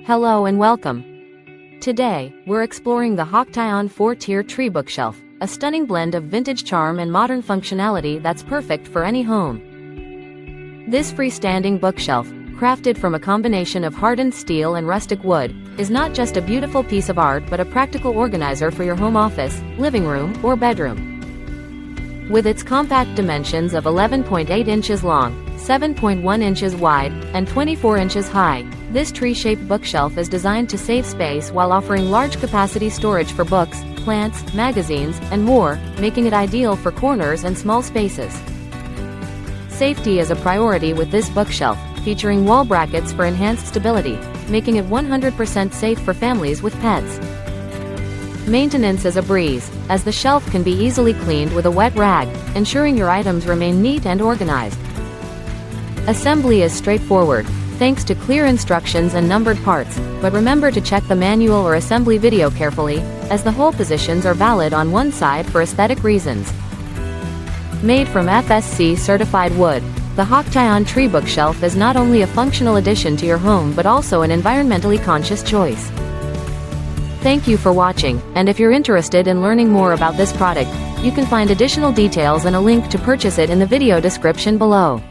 Hello and welcome. Today, we're exploring the Hoctieon 4-tier tree bookshelf, a stunning blend of vintage charm and modern functionality that's perfect for any home. This freestanding bookshelf, crafted from a combination of hardened steel and rustic wood, is not just a beautiful piece of art but a practical organizer for your home office, living room, or bedroom. With its compact dimensions of 11.8 inches long, 7.1 inches wide, and 24 inches high, this tree-shaped bookshelf is designed to save space while offering large-capacity storage for books, plants, magazines, and more, making it ideal for corners and small spaces. Safety is a priority with this bookshelf, featuring wall brackets for enhanced stability, making it 100% safe for families with pets. Maintenance is a breeze, as the shelf can be easily cleaned with a wet rag, ensuring your items remain neat and organized. Assembly is straightforward, thanks to clear instructions and numbered parts, but remember to check the manual or assembly video carefully, as the hole positions are valid on one side for aesthetic reasons. Made from FSC certified wood, the Hoctieon tree bookshelf is not only a functional addition to your home but also an environmentally conscious choice. Thank you for watching, and if you're interested in learning more about this product, you can find additional details and a link to purchase it in the video description below.